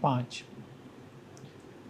5।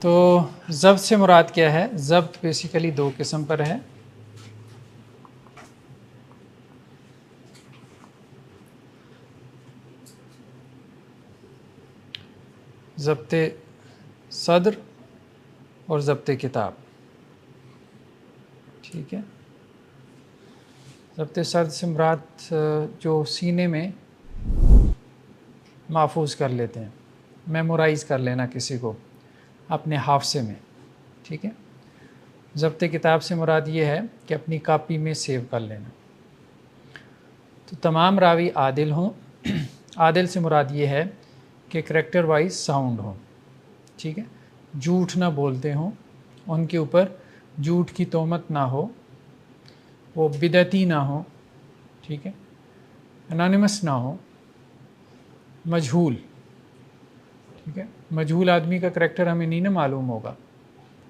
تو ضبط سے مراد کیا ہے؟ ضبط بیسیکلی دو قسم پر ہے. ضبط صدر اور ضبط کتاب. ٹھیک ہے. ضبط صدر سے مراد جو سینے میں محفوظ کر لیتے ہیں، میمورائز کر لینا کسی کو اپنے حافظے میں. ٹھیک ہے. ضبط کتاب سے مراد یہ ہے کہ اپنی کاپی میں سیو کر لینا. تو تمام راوی عادل ہوں. عادل سے مراد یہ ہے کہ کریکٹر وائز ساؤنڈ ہوں. ٹھیک ہے. جھوٹ نہ بولتے ہوں، ان کے اوپر جھوٹ کی تہمت نہ ہو، وہ بدعتی نہ ہو. ٹھیک ہے. انانیمس نہ ہو، مجہول. ٹھیک ہے. مجہول آدمی کا کریکٹر ہمیں نہیں نہ معلوم ہوگا.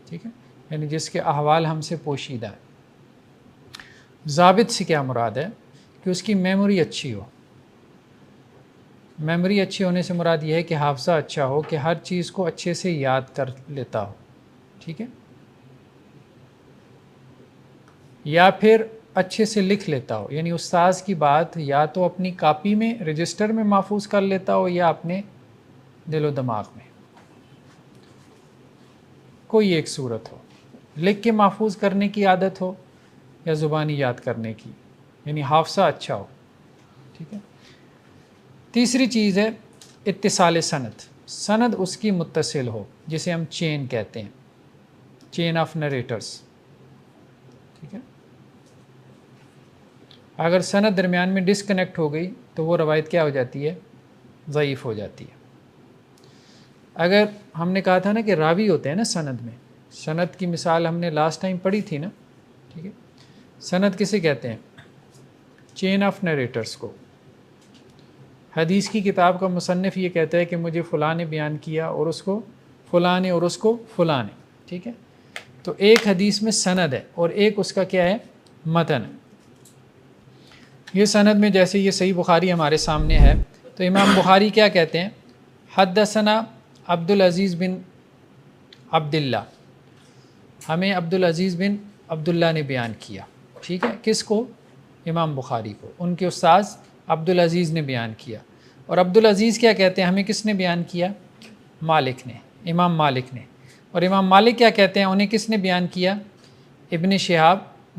ٹھیک ہے. یعنی جس کے احوال ہم سے پوشیدہ ہے. ضابط سے کیا مراد ہے؟ کہ اس کی میموری اچھی ہو. میموری اچھی ہونے سے مراد یہ ہے کہ حافظہ اچھا ہو، کہ ہر چیز کو اچھے سے یاد کر لیتا ہو. ٹھیک ہے. یا پھر اچھے سے لکھ لیتا ہو، یعنی استاذ کی بات یا تو اپنی کاپی میں رجسٹر میں محفوظ کر لیتا ہو یا اپنے دل و دماغ میں. کوئی ایک صورت ہو. لکھ کے محفوظ کرنے کی عادت ہو یا زبانی یاد کرنے کی، یعنی حافظہ اچھا ہو. ٹھیک ہے. تیسری چیز ہے اتصال سند. سند اس کی متصل ہو، جسے ہم چین کہتے ہیں، چین آف نریٹرز. ٹھیک ہے. اگر سند درمیان میں ڈسکنیکٹ ہو گئی تو وہ روایت کیا ہو جاتی ہے؟ ضعیف ہو جاتی ہے. اگر ہم نے کہا تھا نا کہ راوی ہوتے ہیں نا سند میں، سند کی مثال ہم نے لاسٹ ٹائم پڑھی تھی نا. ٹھیک ہے. سند کسے کہتے ہیں؟ چین آف نریٹرز کو. حدیث کی کتاب کا مصنف یہ کہتا ہے کہ مجھے فلاں نے بیان کیا اور اس کو فلاں نے اور اس کو فلاں نے. ٹھیک ہے. تو ایک حدیث میں سند ہے اور ایک اس کا کیا ہے؟ متن. یہ سند میں جیسے یہ صحیح بخاری ہمارے سامنے ہے، تو امام بخاری کیا کہتے ہیں؟ حدثنا عبدالعزیز بن عبداللہ، ہمیں عبدالعزیز بن عبداللہ نے بیان کیا. ٹھیک ہے. کس کو؟ امام بخاری کو. ان کے استاذ عبدالعزیز نے بیان کیا. اور عبدالعزیز کیا کہتے ہیں؟ ہمیں کس نے بیان کیا؟ مالک نے، امام مالک نے. اور امام مالک کیا کہتے ہیں؟ انہیں کس نے بیان کیا؟ ابن شہاب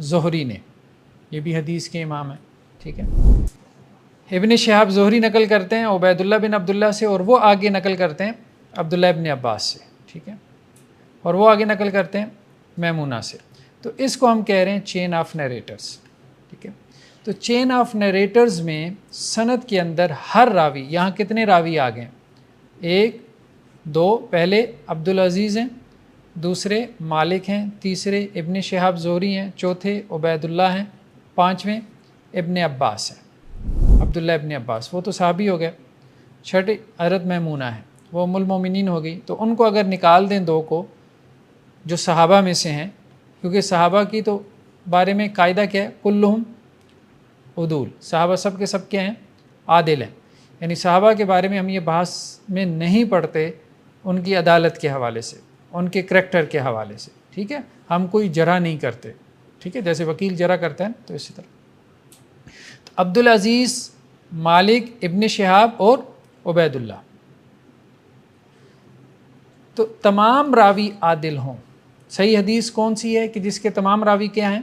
زہری نے. یہ بھی حدیث کے امام ہیں. ٹھیک ہے. ابن شہاب زہری نقل کرتے ہیں عبید اللہ بن عبداللہ سے، اور وہ آگے نقل کرتے ہیں عبداللہ ابن عباس سے. ٹھیک ہے. اور وہ آگے نقل کرتے ہیں میمونہ سے. تو اس کو ہم کہہ رہے ہیں چین آف نریٹرز. ٹھیک ہے. تو چین آف نریٹرز میں سند کے اندر ہر راوی، یہاں کتنے راوی آ گئے؟ ایک، دو. پہلے عبدالعزیز ہیں، دوسرے مالک ہیں، تیسرے ابن شہاب زہری ہیں، چوتھے عبید اللہ ہیں، پانچویں ابن عباس ہیں، عبداللہ ابن عباس. وہ تو صحابی ہو گئے. چھٹے حضرت میمونہ ہے، وہ ام المومنین ہو گئی. تو ان کو اگر نکال دیں دو کو جو صحابہ میں سے ہیں، کیونکہ صحابہ کی تو بارے میں قاعدہ کیا ہے؟ کلہم عدول. صحابہ سب کے سب کیا ہیں؟ عادل ہیں. یعنی صحابہ کے بارے میں ہم یہ بحث میں نہیں پڑھتے ان کی عدالت کے حوالے سے، ان کے کریکٹر کے حوالے سے. ٹھیک ہے. ہم کوئی جرح نہیں کرتے. ٹھیک ہے. جیسے وکیل جرح کرتا ہے تو اسی طرح. تو عبدالعزیز، مالک، ابن شہاب اور عبید اللہ. تو تمام راوی عادل ہوں. صحیح حدیث کون سی ہے کہ جس کے تمام راوی کیا ہیں؟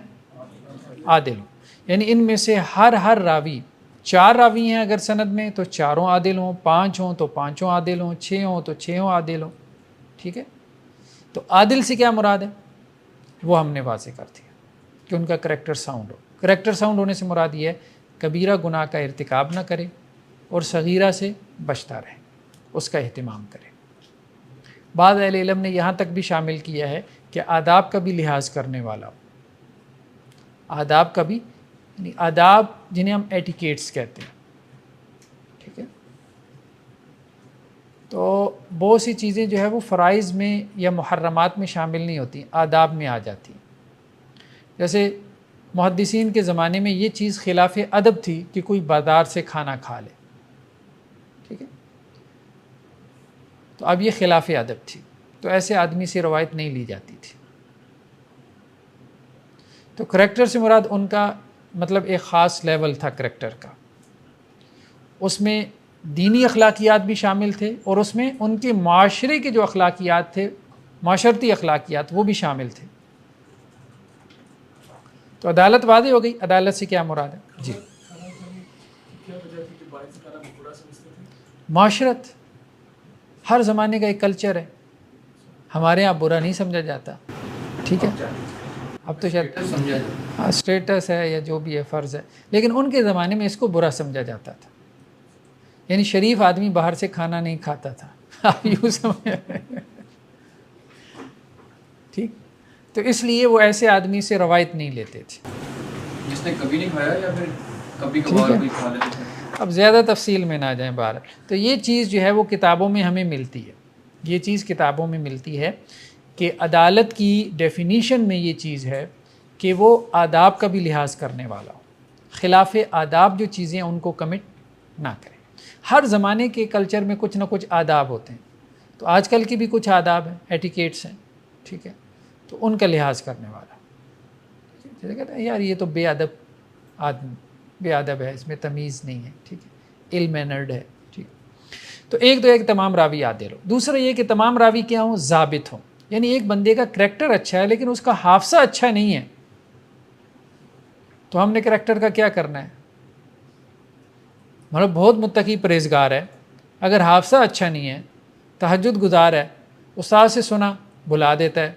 عادل ہوں. یعنی ان میں سے ہر راوی، چار راوی ہیں اگر سند میں تو چاروں عادل ہوں، پانچ ہوں تو پانچوں عادل ہوں، چھ ہوں تو چھوں عادل ہوں. ٹھیک ہے. تو عادل سے کیا مراد ہے؟ وہ ہم نے واضح کر دیا کہ ان کا کریکٹر ساؤنڈ ہو. کریکٹر ساؤنڈ ہونے سے مراد یہ ہے کبیرہ گناہ کا ارتکاب نہ کرے اور صغیرہ سے بچتا رہے، اس کا اہتمام کرے. بعض اہل علم نے یہاں تک بھی شامل کیا ہے کہ آداب کا بھی لحاظ کرنے والا ہو. آداب کا بھی، یعنی آداب جنہیں ہم ایٹیکیٹس کہتے ہیں. ٹھیک ہے. تو بہت سی چیزیں جو ہے وہ فرائض میں یا محرمات میں شامل نہیں ہوتی، آداب میں آ جاتی ہیں. جیسے محدثین کے زمانے میں یہ چیز خلاف ادب تھی کہ کوئی بازار سے کھانا کھا لے. ٹھیک ہے. تو اب یہ خلاف ادب تھی. تو ایسے آدمی سے روایت نہیں لی جاتی تھی. تو کریکٹر سے مراد ان کا مطلب ایک خاص لیول تھا کریکٹر کا، اس میں دینی اخلاقیات بھی شامل تھے اور اس میں ان کے معاشرے کے جو اخلاقیات تھے، معاشرتی اخلاقیات، وہ بھی شامل تھے. تو عدالت واضح ہو گئی. عدالت سے کیا مراد ہے؟ جی معاشرت ہر زمانے کا ایک کلچر ہے، ہمارے یہاں برا نہیں سمجھا جاتا. ٹھیک ہے، اب تو شاید اسٹیٹس ہے یا جو بھی ہے، فرض ہے، لیکن ان کے زمانے میں اس کو برا سمجھا جاتا تھا. یعنی شریف آدمی باہر سے کھانا نہیں کھاتا تھا. آپ یوں سمجھ. ٹھیک، تو اس لیے وہ ایسے آدمی سے روایت نہیں لیتے تھے جس نے کبھی نہیں کھایا یا پھر کبھی کبھار کوئی کھا لیتے تھے. اب زیادہ تفصیل میں نہ جائیں باہر. تو یہ چیز جو ہے وہ کتابوں میں ہمیں ملتی ہے، یہ چیز کتابوں میں ملتی ہے کہ عدالت کی ڈیفینیشن میں یہ چیز ہے کہ وہ آداب کا بھی لحاظ کرنے والا ہو، خلاف آداب جو چیزیں ان کو کمٹ نہ کریں. ہر زمانے کے کلچر میں کچھ نہ کچھ آداب ہوتے ہیں، تو آج کل کی بھی کچھ آداب ہیں، ایٹیکیٹس ہیں. ٹھیک ہے، تو ان کا لحاظ کرنے والا. جیسے کہتے ہیں یار یہ تو بے ادب آدمی، بے ادب ہے، اس میں تمیز نہیں ہے. ٹھیک ہے، علم مینرڈ ہے. ٹھیک، تو ایک تو ایک تمام راوی عادل ہو. دوسرا یہ کہ تمام راوی کیا ہوں؟ ضابط ہوں. یعنی ایک بندے کا کریکٹر اچھا ہے لیکن اس کا حافظہ اچھا نہیں ہے، تو ہم نے کریکٹر کا کیا کرنا ہے؟ مطلب بہت متقی پرہیزگار ہے، اگر حافظہ اچھا نہیں ہے، تہجد گزار ہے، استاد سے سنا بھلا دیتا ہے،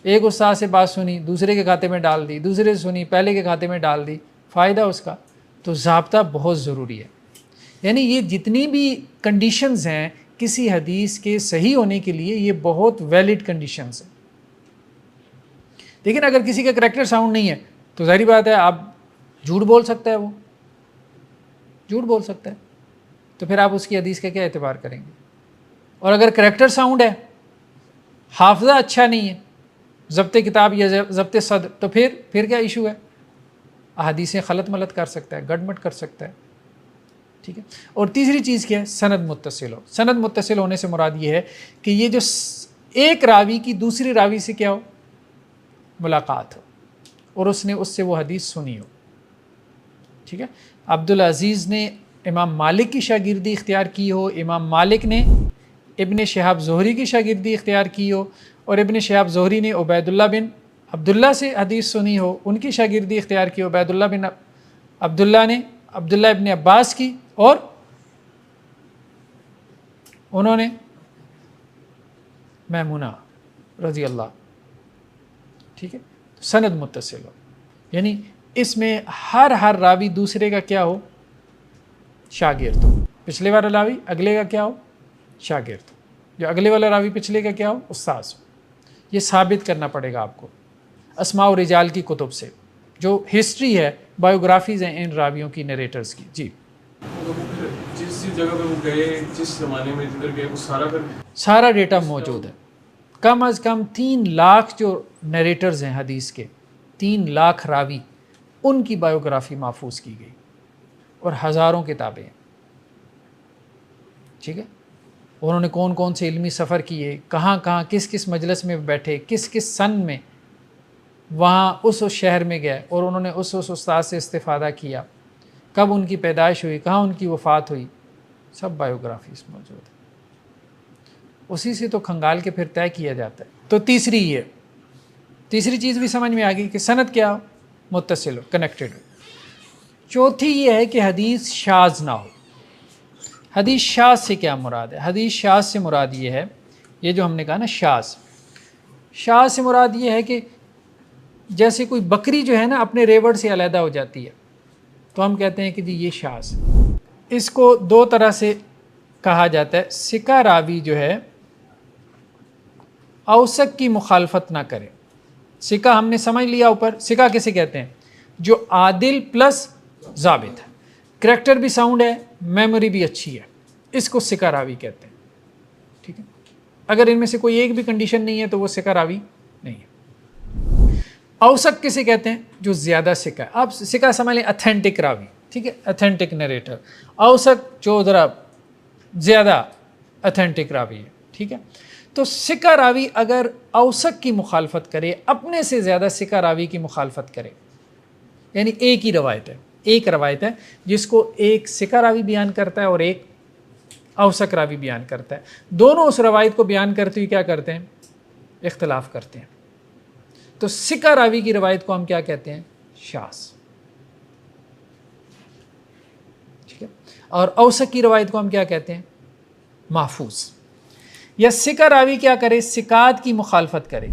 ایک استاد سے بات سنی دوسرے کے کھاتے میں ڈال دی، دوسرے سے سنی پہلے کے کھاتے میں ڈال دی، فائدہ اس کا. تو ضابطہ بہت ضروری ہے. یعنی یہ جتنی بھی کنڈیشنز ہیں کسی حدیث کے صحیح ہونے کے لیے، یہ بہت ویلڈ کنڈیشنز ہیں. لیکن اگر کسی کا کریکٹر ساؤنڈ نہیں ہے تو ظاہری بات ہے آپ جھوٹ بول سکتا ہے، وہ جھوٹ بول سکتا ہے، تو پھر آپ اس کی حدیث کا کیا اعتبار کریں گے؟ اور اگر کریکٹر ساؤنڈ ہے، حافظہ اچھا نہیں ہے، ضبط کتاب یا ضبط صدر، تو پھر کیا ایشو ہے؟ احادیثیں خلط ملط کر سکتا ہے، گڑمٹ کر سکتا ہے. ٹھیک ہے. اور تیسری چیز کیا ہے؟ سند متصل ہو. سند متصل ہونے سے مراد یہ ہے کہ یہ جو ایک راوی کی دوسری راوی سے کیا ہو؟ ملاقات ہو، اور اس نے اس سے وہ حدیث سنی ہو. ٹھیک ہے. عبدالعزیز نے امام مالک کی شاگردی اختیار کی ہو، امام مالک نے ابن شہاب زہری کی شاگردی اختیار کی ہو، اور ابن شہاب زہری نے عبید اللہ بن عبداللہ سے حدیث سنی ہو، ان کی شاگردی اختیار کی. عبید اللہ بن عبداللہ نے عبداللہ ابن عباس کی، اور انہوں نے میمونہ رضی اللہ. ٹھیک ہے. سند متصل ہو، یعنی اس میں ہر راوی دوسرے کا کیا ہو؟ شاگرد ہو. پچھلے والا راوی اگلے کا کیا ہو؟ شاگرد ہو. جو اگلے والا راوی پچھلے کا کیا ہو؟ استاذ ہو. یہ ثابت کرنا پڑے گا آپ کو اسماء و رجال کی کتب سے، جو ہسٹری ہے، بایوگرافیز ہیں ان راویوں کی، نریٹرز کی. جی جس جگہ پہ وہ گئے، جس زمانے میں جدھر گئے، وہ سارا ڈیٹا موجود ہے. کم از کم 3 لاکھ جو نریٹرز ہیں حدیث کے، 3 لاکھ راوی، ان کی بایوگرافی محفوظ کی گئی، اور ہزاروں کتابیں ہیں. ٹھیک ہے. انہوں نے کون کون سے علمی سفر کیے، کہاں کہاں کس کس مجلس میں بیٹھے، کس کس سن میں وہاں اس شہر میں گئے، اور انہوں نے اس استاد سے استفادہ کیا، کب ان کی پیدائش ہوئی، کہاں ان کی وفات ہوئی، سب بایوگرافیز موجود ہے. اسی سے تو کھنگال کے پھر طے کیا جاتا ہے. تو تیسری چیز بھی سمجھ میں آ گئی کہ سند کیا ہو؟ متصل ہو، کنیکٹڈ ہو. چوتھی یہ ہے کہ حدیث شاذ نہ ہو. حدیث شاذ سے کیا مراد ہے؟ حدیث شاذ سے مراد یہ ہے، یہ جو ہم نے کہا نا شاذ سے مراد یہ ہے کہ جیسے کوئی بکری جو ہے نا اپنے ریوڑ سے علیحدہ ہو جاتی ہے، تو ہم کہتے ہیں کہ جی یہ شاذ. اس کو 2 طرح سے کہا جاتا ہے. ثقہ راوی جو ہے اوثق کی مخالفت نہ کرے. ثقہ ہم نے سمجھ لیا اوپر. ثقہ کسے کہتے ہیں؟ جو عادل پلس ضابط ہے، کریکٹر بھی ساؤنڈ ہے، میموری بھی اچھی ہے، اس کو ثقہ راوی کہتے ہیں. ٹھیک ہے. اگر ان میں سے کوئی ایک بھی کنڈیشن نہیں ہے تو وہ ثقہ راوی نہیں ہے. اوثق کسے کہتے ہیں؟ جو زیادہ ثقہ ہے. آپ ثقہ سمجھ لیں اتھینٹک راوی. ٹھیک ہے، اتھینٹک نریٹر. اوثق جو ذرا زیادہ اتھینٹک راوی ہے. ٹھیک ہے. تو سکہ راوی اگر اوثق کی مخالفت کرے، اپنے سے زیادہ سکہ راوی کی مخالفت کرے، یعنی ایک ہی روایت ہے، ایک روایت ہے جس کو ایک سکہ راوی بیان کرتا ہے اور ایک اوثق راوی بیان کرتا ہے، دونوں اس روایت کو بیان کرتے ہوئے کیا کرتے ہیں؟ اختلاف کرتے ہیں، تو سکہ راوی کی روایت کو ہم کیا کہتے ہیں؟ شاذ، ٹھیک ہے، اور اوثق کی روایت کو ہم کیا کہتے ہیں؟ محفوظ۔ یا سکہ راوی کیا کرے؟ ثقات کی مخالفت کرے،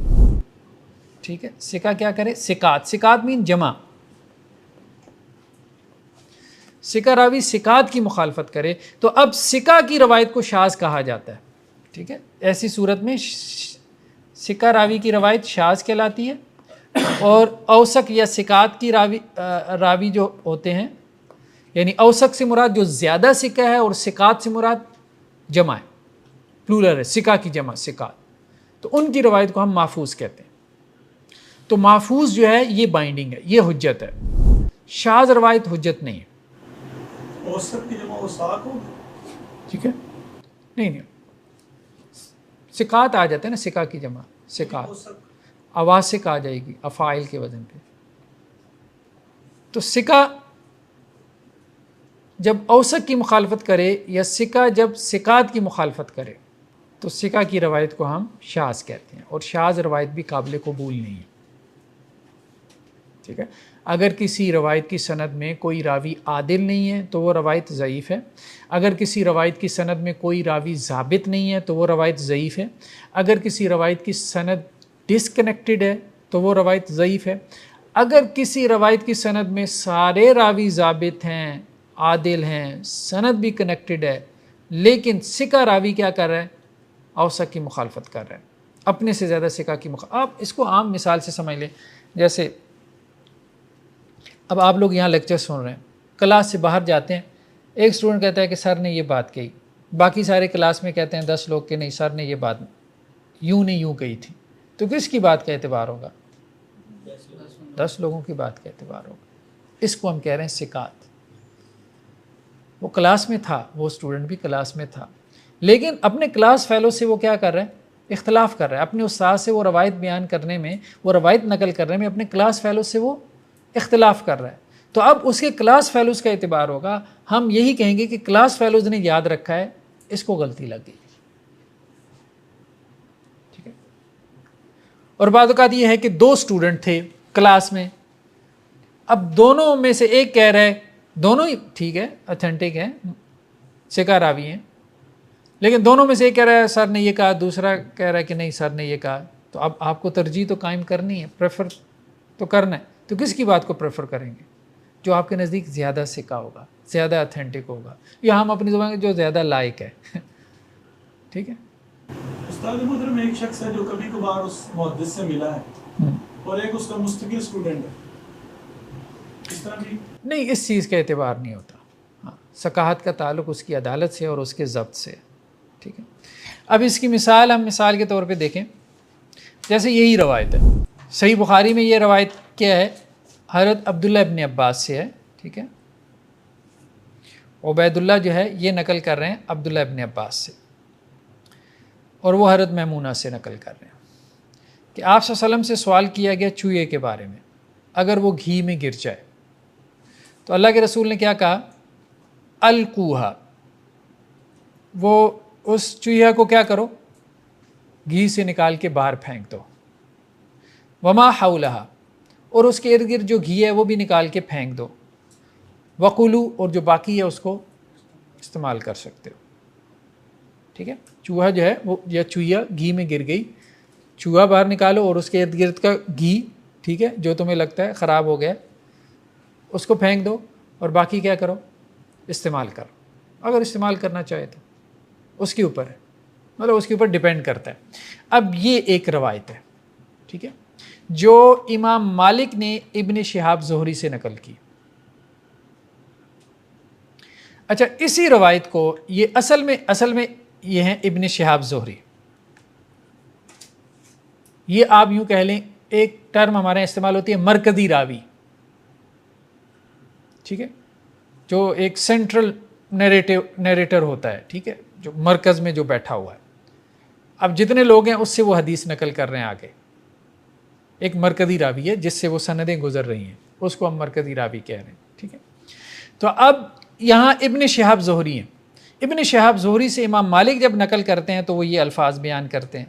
ٹھیک ہے، سکہ کیا کرے؟ ثقات، ثقات مین جمع، سکہ راوی ثقات کی مخالفت کرے تو اب سکہ کی روایت کو شاذ کہا جاتا ہے، ٹھیک ہے، ایسی صورت میں سکہ راوی کی روایت شاذ کہلاتی ہے، اور اوثق یا ثقات کی راوی جو ہوتے ہیں، یعنی اوثق سے مراد جو زیادہ سکہ ہے اور ثقات سے مراد جمع ہے، پلورل ہے، سکہ کی جمع ثقات، تو ان کی روایت کو ہم محفوظ کہتے ہیں۔ تو محفوظ جو ہے یہ بائنڈنگ ہے، یہ حجت ہے، شاذ روایت حجت نہیں ہے، اوثق کی جمع اوثاق ہو، ٹھیک ہے، نہیں ثقات آ جاتے ہیں نا، سکہ کی جمع ثقات، اواسق آ جائے گی افعال کے وزن پہ۔ تو سکہ جب اوثق کی مخالفت کرے یا سکہ جب ثقات کی مخالفت کرے تو سکہ کی روایت کو ہم شاذ کہتے ہیں، اور شاذ روایت بھی قابل قبول نہیں ہے، ٹھیک ہے۔ اگر کسی روایت کی سند میں کوئی راوی عادل نہیں ہے تو وہ روایت ضعیف ہے، اگر کسی روایت کی سند میں کوئی راوی ضابط نہیں ہے تو وہ روایت ضعیف ہے، اگر کسی روایت کی سند ڈسکنیکٹڈ ہے تو وہ روایت ضعیف ہے، اگر کسی روایت کی سند میں سارے راوی ضابط ہیں، عادل ہیں، سند بھی کنیکٹڈ ہے، لیکن سکہ راوی کیا کر رہا ہے؟ اوثق کی مخالفت کر رہا ہے، اپنے سے زیادہ سکہ کی مخالفت۔ آپ اس کو عام مثال سے سمجھ لیں، جیسے اب آپ لوگ یہاں لیکچر سن رہے ہیں، کلاس سے باہر جاتے ہیں، ایک اسٹوڈنٹ کہتا ہے کہ سر نے یہ بات کہی، باقی سارے کلاس میں کہتے ہیں 10 لوگ کہ نہیں سر نے یہ بات یوں نہیں یوں کہی تھی، تو کس کی بات کا اعتبار ہوگا؟ 10 لوگوں کی بات کا اعتبار ہوگا۔ اس کو ہم کہہ رہے ہیں ثقات۔ وہ کلاس میں تھا، وہ اسٹوڈنٹ بھی کلاس میں تھا، لیکن اپنے کلاس فیلو سے وہ کیا کر رہے ہیں؟ اختلاف کر رہا ہے، اپنے استاد سے وہ روایت بیان کرنے میں، وہ روایت نقل کرنے میں اپنے کلاس فیلو سے وہ اختلاف کر رہا ہے، تو اب اس کے کلاس فیلوز کا اعتبار ہوگا، ہم یہی کہیں گے کہ کلاس فیلوز نے یاد رکھا ہے، اس کو غلطی لگ گئی، ٹھیک ہے۔ اور بعض اوقات یہ ہے کہ 2 اسٹوڈنٹ تھے کلاس میں، اب دونوں میں سے ایک کہہ رہا ہے، دونوں ہی ٹھیک ہے، اتھینٹک ہے، سکہ راوی ہیں، لیکن دونوں میں سے ایک کہہ رہا ہے سر نے یہ کہا، دوسرا کہہ رہا ہے کہ نہیں سر نے یہ کہا، تو اب آپ کو ترجیح تو قائم کرنی ہے، پریفر تو کرنا ہے، تو کس کی بات کو پریفر کریں گے؟ جو آپ کے نزدیک زیادہ سکہ ہوگا، زیادہ اتھینٹک ہوگا، یا ہم اپنی زبان میں جو زیادہ لائق ہے، ٹھیک ہے۔ استاد محترم ایک شخص ہے جو کبھی کبھار اس محدث سے ملا ہے اور ایک اس کا مستقل اسٹوڈنٹ ہے، اس طرح بھی نہیں، اس چیز کا اعتبار نہیں ہوتا، ہاں، ثقافت کا تعلق اس کی عدالت سے اور اس کے ضبط سے، ٹھیک ہے۔ اب اس کی مثال ہم مثال کے طور پہ دیکھیں، جیسے یہی روایت ہے، صحیح بخاری میں یہ روایت کیا ہے؟ حضرت عبداللہ ابن عباس سے ہے، ٹھیک ہے، عبید اللہ جو ہے یہ نقل کر رہے ہیں عبداللہ ابن عباس سے، اور وہ حضرت میمونہ سے نقل کر رہے ہیں کہ آپ صلی اللہ علیہ وسلم سے سوال کیا گیا چوہے کے بارے میں، اگر وہ گھی میں گر جائے تو اللہ کے رسول نے کیا کہا؟ القوہا، وہ اس چوہیا کو کیا کرو؟ گھی سے نکال کے باہر پھینک دو، وما حولہا، اور اس کے ارد گرد جو گھی ہے وہ بھی نکال کے پھینک دو، وقلو، اور جو باقی ہے اس کو استعمال کر سکتے ہو، ٹھیک ہے۔ چوہا جو ہے وہ یا چوہیا گھی میں گر گئی، چوہا باہر نکالو اور اس کے ارد گرد کا گھی، ٹھیک ہے، جو تمہیں لگتا ہے خراب ہو گیا اس کو پھینک دو، اور باقی کیا کرو؟ استعمال کرو، اگر استعمال کرنا چاہے تو اس کے اوپر ہے، مطلب اس کے اوپر ڈیپینڈ کرتا ہے۔ اب یہ ایک روایت ہے، ٹھیک ہے، جو امام مالک نے ابن شہاب زہری سے نقل کی۔ اچھا، اسی روایت کو یہ اصل میں یہ ہیں ابن شہاب زہری، یہ آپ یوں کہہ لیں، ایک ٹرم ہمارے یہاں استعمال ہوتی ہے مرکزی راوی، ٹھیک ہے، جو ایک سینٹرل نیریٹر ہوتا ہے، ٹھیک ہے، جو مرکز میں جو بیٹھا ہوا ہے۔ اب جتنے لوگ ہیں اس سے وہ حدیث نقل کر رہے ہیں آگے، ایک مرکزی راوی ہے جس سے وہ سندیں گزر رہی ہیں، اس کو ہم مرکزی راوی کہہ رہے ہیں، ٹھیک ہے۔ تو اب یہاں ابن شہاب زہری ہیں، ابن شہاب زہری سے امام مالک جب نقل کرتے ہیں تو وہ یہ الفاظ بیان کرتے ہیں،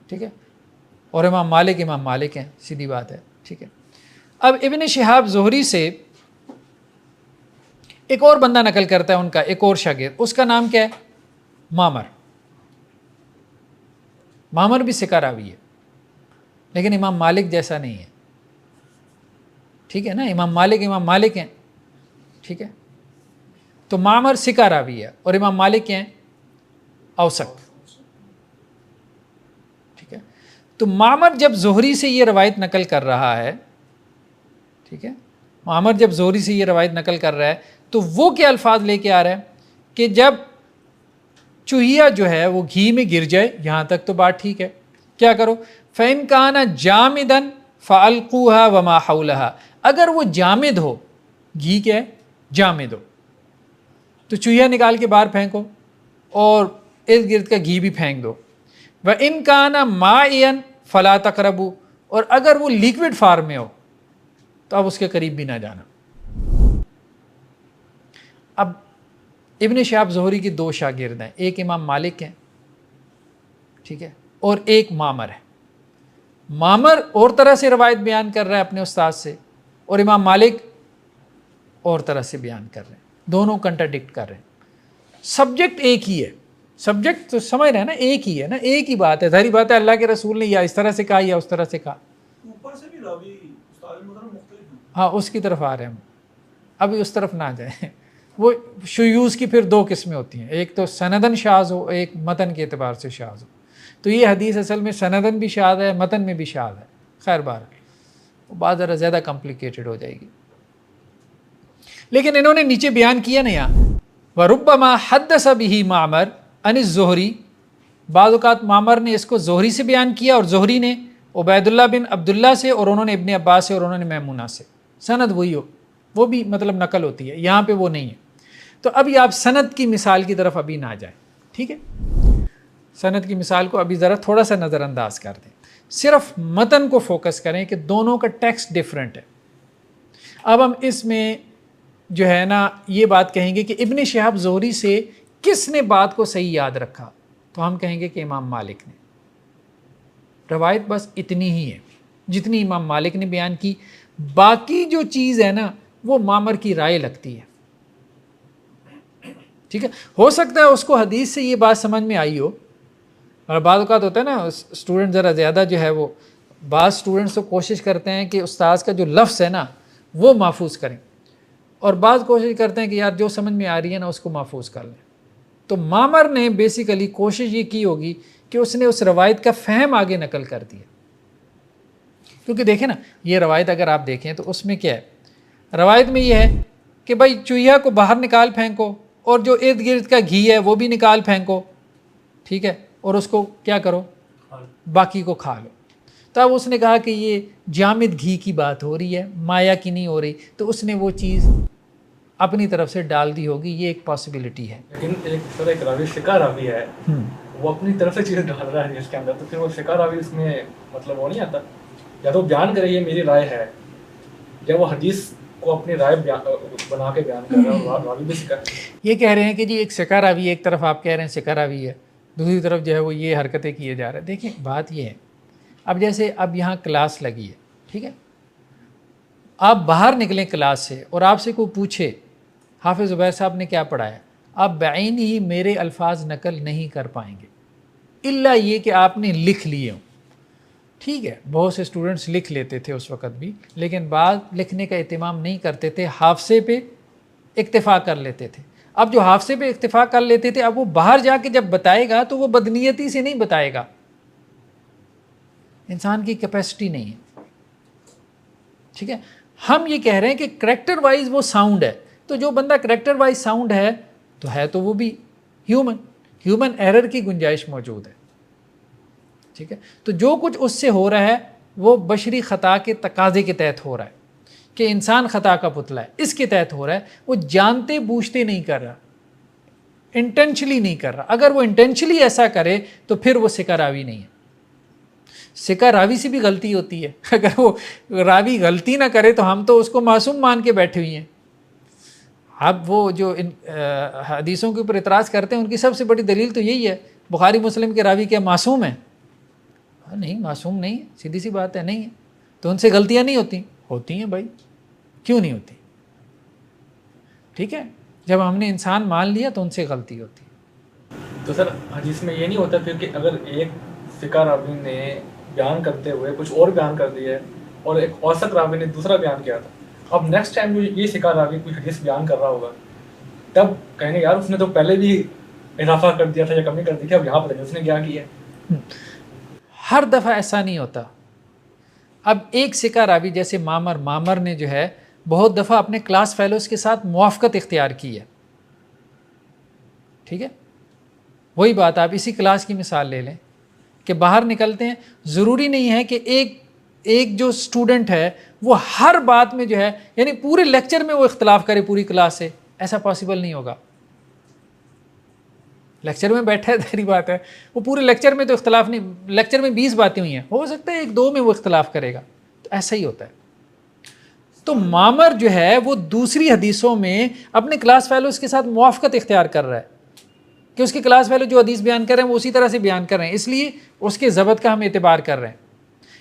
ٹھیک ہے، اور امام مالک ہیں، سیدھی بات ہے، ٹھیک ہے۔ اب ابن شہاب زہری سے ایک اور بندہ نقل کرتا ہے، ان کا ایک اور شاگرد، اس کا نام کیا ہے؟ معمر بھی ثقہ راوی ہے لیکن امام مالک جیسا نہیں ہے، ٹھیک ہے نا، امام مالک ہیں، ٹھیک ہے۔ تو معمر ثقہ راوی ہے اور امام مالک ہیں اوثق، ٹھیک ہے۔ تو معمر جب زہری سے یہ روایت نقل کر رہا ہے، ٹھیک ہے، معمر جب زہری سے یہ روایت نقل کر رہا ہے تو وہ کیا الفاظ لے کے آ رہا ہے کہ جب چوہیا جو ہے وہ گھی میں گر جائے، یہاں تک تو بات ٹھیک ہے، کیا کرو؟ فَإِن كَانَ جَامِدًا فَأَلْقُوهَا وَمَا حَوْلَهَا، اگر وہ جامد ہو، گھی کیا ہے؟ جامد ہو، تو چوہیا نکال کے باہر پھینکو اور ارد گرد کا گھی بھی پھینک دو۔ وَإِن كَانَ مَائِيًا فَلَا تَقْرَبُوا، اور اگر وہ لیکوڈ فارم میں ہو تو اب اس کے قریب بھی نہ جانا۔ اب ابن شہاب زہری کی دو شاگرد ہیں، ایک امام مالک ہیں، ٹھیک ہے، اور ایک معمر ہے۔ معمر اور طرح سے روایت بیان کر رہا ہے اپنے استاد سے، اور امام مالک اور طرح سے بیان کر رہے ہیں، دونوں کنٹراڈکٹ کر رہے ہیں۔ سبجیکٹ ایک ہی ہے، سبجیکٹ تو سمجھ رہے ہیں نا، ایک ہی ہے نا، ایک ہی بات ہے، ظاہری بات ہے اللہ کے رسول نے یا اس طرح سے کہا یا اس طرح سے کہا۔ اوپر سے بھی راوی استاد محترم مختلف ہیں۔ ہاں، اس کی طرف آ رہے ہیں ہم، ابھی اس طرف نہ جائیں۔ وہ شیوز کی پھر دو قسمیں ہوتی ہیں، ایک تو سندن شاذ ہو، ایک متن کے اعتبار سے شاذ ہو۔ تو یہ حدیث اصل میں سندن بھی شاذ ہے، متن میں بھی شاذ ہے، خیر بار وہ بات ذرا زیادہ کمپلیکیٹڈ ہو جائے گی، لیکن انہوں نے نیچے بیان کیا نا یہاں وَرُبَّمَا حَدَّثَ بِهِ معمر عن الزہری، بعض اوقات معمر نے اس کو زہری سے بیان کیا اور زہری نے عبید اللہ بن عبداللہ سے، اور انہوں نے ابن عباس سے، اور انہوں نے میمونہ سے، سند وہی ہو، وہ بھی مطلب نقل ہوتی ہے، یہاں پہ وہ نہیں ہے۔ تو ابھی آپ سند کی مثال کی طرف ابھی نہ جائیں، ٹھیک ہے، سند کی مثال کو ابھی ذرا تھوڑا سا نظر انداز کر دیں، صرف متن کو فوکس کریں کہ دونوں کا ٹیکسٹ ڈیفرنٹ ہے۔ اب ہم اس میں جو ہے نا یہ بات کہیں گے کہ ابن شہاب زہری سے کس نے بات کو صحیح یاد رکھا، تو ہم کہیں گے کہ امام مالک نے۔ روایت بس اتنی ہی ہے جتنی امام مالک نے بیان کی، باقی جو چیز ہے نا وہ معمر کی رائے لگتی ہے، ٹھیک ہے۔ ہو سکتا ہے اس کو حدیث سے یہ بات سمجھ میں آئی ہو، اور بعض اوقات ہوتا ہے نا اسٹوڈنٹ ذرا زیادہ جو ہے وہ، بعض اسٹوڈنٹس تو کوشش کرتے ہیں کہ استاذ کا جو لفظ ہے نا وہ محفوظ کریں، اور بعض کوشش کرتے ہیں کہ یار جو سمجھ میں آ رہی ہے نا اس کو محفوظ کر لیں۔ تو معمر نے بیسیکلی کوشش یہ کی ہوگی کہ اس نے اس روایت کا فہم آگے نقل کر دیا، کیونکہ دیکھیں نا یہ روایت اگر آپ دیکھیں تو اس میں کیا ہے، روایت میں یہ ہے کہ بھائی چوہیا کو باہر نکال پھینکو اور جو ارد گرد کا گھی ہے وہ بھی نکال پھینکو، ٹھیک ہے، اور اس کو کیا کرو، باقی کو کھا لو۔ تو اب اس نے کہا کہ یہ جامد گھی کی بات ہو رہی ہے، مایا کی نہیں ہو رہی، تو اس نے وہ چیز اپنی طرف سے ڈال دی ہوگی، یہ ایک پاسبلٹی ہے۔ لیکن ایک راوی ثقہ راوی ہے، وہ اپنی طرف سے چیزیں ڈال رہا ہے اس کے اندر، تو پھر وہ ثقہ راوی اس میں مطلب وہ نہیں آتا، یا تو بیان کرے یہ میری رائے ہے، یا وہ حدیث کو اپنی رائے بنا کے بیان کر رہا ہے، اور راوی بھی ثقہ ہے۔ یہ کہہ رہے ہیں کہ جی ایک ثقہ راوی ہے، ایک طرف آپ کہہ رہے ہیں ثقہ راوی ہے، دوسری طرف جو ہے وہ یہ حرکتیں کیے جا رہے ہیں۔ دیکھیں بات یہ ہے، اب جیسے اب یہاں کلاس لگی ہے، ٹھیک ہے، آپ باہر نکلیں کلاس سے اور آپ سے کوئی پوچھے حافظ زبیر صاحب نے کیا پڑھایا، آپ بعین ہی میرے الفاظ نقل نہیں کر پائیں گے، الا یہ کہ آپ نے لکھ لیے ہوں، ٹھیک ہے، بہت سے اسٹوڈنٹس لکھ لیتے تھے اس وقت بھی، لیکن بعض لکھنے کا اہتمام نہیں کرتے تھے، حافظے پہ اکتفا کر لیتے تھے۔ اب جو حافظے پہ اکتفا کر لیتے تھے، اب وہ باہر جا کے جب بتائے گا تو وہ بدنیتی سے نہیں بتائے گا، انسان کی کیپیسٹی نہیں ہے، ٹھیک ہے۔ ہم یہ کہہ رہے ہیں کہ کریکٹر وائز وہ ساؤنڈ ہے، تو جو بندہ کریکٹر وائز ساؤنڈ ہے تو وہ بھی ہیومن ایرر کی گنجائش موجود ہے، ٹھیک ہے۔ تو جو کچھ اس سے ہو رہا ہے وہ بشری خطا کے تقاضے کے تحت ہو رہا ہے، کہ انسان خطا کا پتلا ہے، اس کے تحت ہو رہا ہے، وہ جانتے بوجھتے نہیں کر رہا۔ انٹینشنلی نہیں کر رہا. اگر وہ انٹینشنلی ایسا کرے تو پھر وہ ثقہ راوی نہیں ہے. ثقہ راوی سے بھی غلطی ہوتی ہے. اگر وہ راوی غلطی نہ کرے تو ہم تو اس کو معصوم مان کے بیٹھے ہوئے ہیں. اب وہ جو حدیثوں کے اوپر اعتراض کرتے ہیں ان کی سب سے بڑی دلیل تو یہی ہے بخاری مسلم کے راوی کیا معصوم ہیں؟ نہیں، معصوم نہیں ہے، سیدھی سی بات ہے، نہیں ہے. تو ان سے غلطیاں نہیں ہوتی؟ ہوتی ہیں بھائی، کیوں نہیں ہوتی؟ ٹھیک ہے، جب ہم نے انسان مان لیا تو ان سے غلطی ہوتی ہے. تو سر حدیث میں یہ نہیں ہوتا پھر کہ اگر ایک ثقہ راوی نے بیان کرتے ہوئے کچھ اور بیان کر دیا ہے اور ایک اوثق راوی نے دوسرا بیان کیا تھا، اب نیکسٹ ٹائم جو یہ ثقہ راوی کوئی حدیث بیان کر رہا ہوگا تب کہیں گے یار اس نے تو پہلے بھی اضافہ کر دیا تھا یا کمی کر دی تھی، اب یہاں پر اس نے کیا کیا ہے؟ ہر دفعہ ایسا نہیں ہوتا. اب ایک ثقہ راوی جیسے معمر نے جو ہے بہت دفعہ اپنے کلاس فیلوز کے ساتھ موافقت اختیار کی ہے. ٹھیک ہے، وہی بات آپ اسی کلاس کی مثال لے لیں کہ باہر نکلتے ہیں، ضروری نہیں ہے کہ ایک جو اسٹوڈنٹ ہے وہ ہر بات میں جو ہے یعنی پورے لیکچر میں وہ اختلاف کرے پوری کلاس سے. ایسا پاسبل نہیں ہوگا. لیکچر میں بیٹھا ہے تیری بات ہے، وہ پورے لیکچر میں تو اختلاف نہیں، لیکچر میں 20 باتیں ہوئی ہیں، ہو سکتا ہے 1-2 میں وہ اختلاف کرے گا. تو ایسا ہی ہوتا ہے. تو معمر جو ہے وہ دوسری حدیثوں میں اپنے کلاس فیلوز کے ساتھ موافقت اختیار کر رہا ہے کہ اس کے کلاس فیلو جو حدیث بیان کر رہے ہیں وہ اسی طرح سے بیان کر رہے ہیں، اس لیے اس کے ضبط کا ہم اعتبار کر رہے ہیں.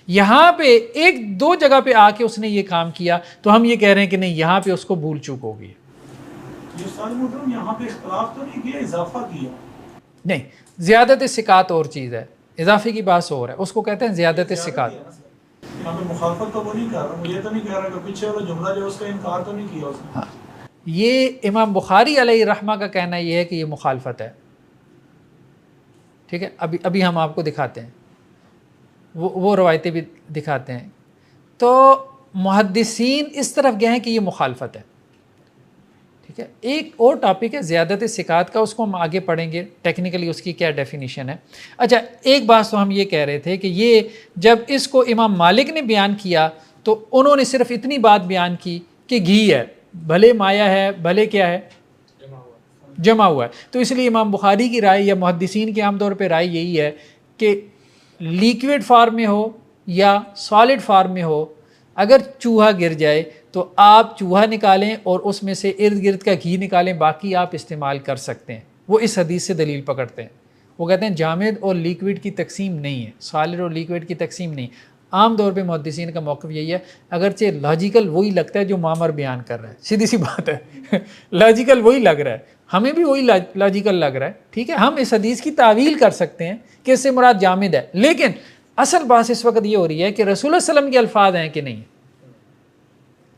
یہاں پہ 1-2 جگہ پہ آ کے اس نے یہ کام کیا تو ہم یہ کہہ رہے ہیں کہ نہیں، یہاں پہ اس کو بھول چوک ہو گئی. یہ استاد محترم یہاں پہ اختلاف تو نہیں کیا، اضافہ کیا. نہیں، زیادت ثقات اور چیز ہے، اضافے کی بات اور ہے، اس کو کہتے ہیں زیادت ثقات. یہاں پہ مخالفت تو وہ نہیں کر رہا، یہ تو نہیں کہہ رہا کہ پیچھے والا جملہ جو اس کا انکار تو نہیں کیا اس نے. یہ امام بخاری علیہ رحمہ کا کہنا یہ ہے کہ یہ مخالفت ہے. ٹھیک ہے، ابھی ہم آپ کو دکھاتے ہیں، وہ روایتیں بھی دکھاتے ہیں. تو محدثین اس طرف گئے ہیں کہ یہ مخالفت ہے. ٹھیک ہے، ایک اور ٹاپک ہے زیادت ثقات کا، اس کو ہم آگے پڑھیں گے ٹیکنیکلی اس کی کیا ڈیفینیشن ہے. اچھا، ایک بات تو ہم یہ کہہ رہے تھے کہ یہ جب اس کو امام مالک نے بیان کیا تو انہوں نے صرف اتنی بات بیان کی کہ گھی ہے، بھلے مایا ہے بھلے کیا ہے، جمع ہوا ہے. تو اس لیے امام بخاری کی رائے یا محدثین کی عام طور پہ رائے یہی ہے کہ لیکوڈ فارم میں ہو یا سالڈ فارم میں ہو، اگر چوہا گر جائے تو آپ چوہا نکالیں اور اس میں سے ارد گرد کا گھی نکالیں، باقی آپ استعمال کر سکتے ہیں. وہ اس حدیث سے دلیل پکڑتے ہیں. وہ کہتے ہیں جامد اور لیکوڈ کی تقسیم نہیں ہے، سالڈ اور لیکوڈ کی تقسیم نہیں. عام طور پہ محدثین کا موقف یہی ہے، اگرچہ لاجیکل وہی لگتا ہے جو معمر بیان کر رہا ہے، سیدھی سی بات ہے لاجیکل وہی لگ رہا ہے، ہمیں بھی وہی لاجیکل لگ رہا ہے. ٹھیک ہے، ہم اس حدیث کی تعویل کر سکتے ہیں کہ اس سے مراد جامد ہے، لیکن اصل بات اس وقت یہ ہو رہی ہے کہ رسول اللہ علیہ وسلم کے الفاظ ہیں کہ نہیں.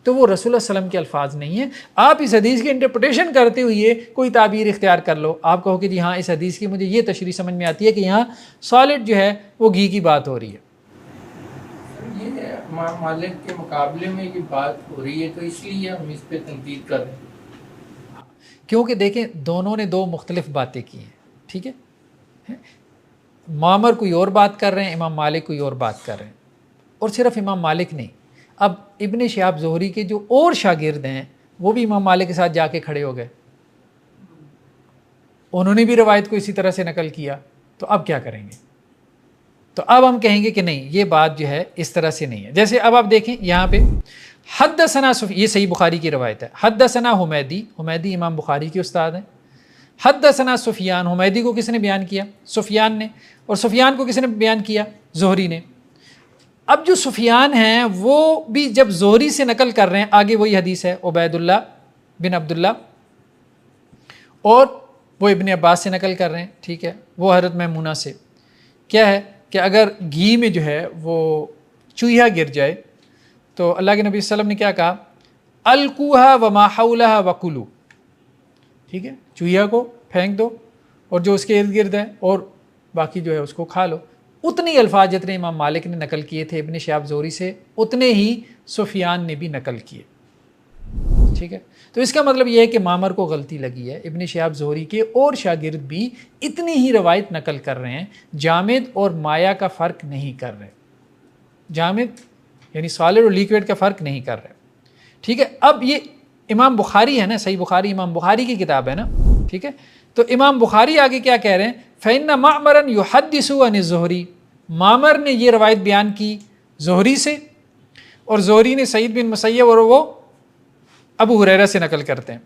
تو وہ رسول اللہ علیہ وسلم کے الفاظ نہیں ہیں. آپ اس حدیث کی انٹرپریٹیشن کرتے ہوئے کوئی تعبیر اختیار کر لو، آپ کہو کہ جی ہاں اس حدیث کی مجھے یہ تشریح سمجھ میں آتی ہے کہ یہاں سالڈ جو ہے وہ گھی کی بات ہو رہی ہے. یہ امام مالک کے مقابلے میں یہ بات ہو رہی ہے تو اس لیے ہم اس پہ تنقید کر رہے ہیں، کیونکہ دیکھیں دونوں نے 2 مختلف باتیں کی ہیں. ٹھیک ہے، معمر کوئی اور بات کر رہے ہیں، امام مالک کوئی اور بات کر رہے ہیں. اور صرف امام مالک نہیں، اب ابن شہاب زہری کے جو اور شاگرد ہیں وہ بھی امام مالک کے ساتھ جا کے کھڑے ہو گئے، انہوں نے بھی روایت کو اسی طرح سے نقل کیا. تو اب کیا کریں گے؟ تو اب ہم کہیں گے کہ نہیں، یہ بات جو ہے اس طرح سے نہیں ہے. جیسے اب آپ دیکھیں یہاں پہ حدثنا یہ صحیح بخاری کی روایت ہے، حدثنا حمیدی امام بخاری کے استاد ہیں. حدثنا سفیان، حمیدی کو کس نے بیان کیا؟ سفیان نے. اور سفیان کو کس نے بیان کیا؟ زہری نے. اب جو سفیان ہیں وہ بھی جب زہری سے نقل کر رہے ہیں، آگے وہی حدیث ہے عبید اللہ بن عبداللہ، اور وہ ابن عباس سے نقل کر رہے ہیں. ٹھیک ہے، وہ حضرت میمونہ سے. کیا ہے کہ اگر گھی میں جو ہے وہ چوہا گر جائے تو اللہ کے نبی صلی اللہ علیہ وسلم نے کیا کہا؟ القوہا وما حولہا وکلوا. ٹھیک ہے، چوہا کو پھینک دو اور جو اس کے ارد گرد ہے اور باقی جو ہے اس کو کھا لو. اتنی الفاظ جتنے امام مالک نے نقل کیے تھے ابن شہاب زہری سے، اتنے ہی سفیان نے بھی نقل کیے. ٹھیک ہے، تو اس کا مطلب یہ ہے کہ معمر کو غلطی لگی ہے. ابن شہاب زہری کے اور شاگرد بھی اتنی ہی روایت نقل کر رہے ہیں، جامد اور مایا کا فرق نہیں کر رہے، جامد یعنی سالڈ اور لیکوڈ کا فرق نہیں کر رہے. ٹھیک ہے، اب یہ امام بخاری ہے نا، صحیح بخاری امام بخاری کی کتاب ہے نا، ٹھیک ہے. تو امام بخاری آگے کیا کہہ رہے ہیں؟ فَإِنَّ مَعْمَرًا يُحَدِّثُ عَنِ الزُّهْرِي، معمر نے یہ روایت بیان کی زہری سے، اور زہری نے سعید بن مسیب اور وہ ابو ہریرہ سے نقل کرتے ہیں.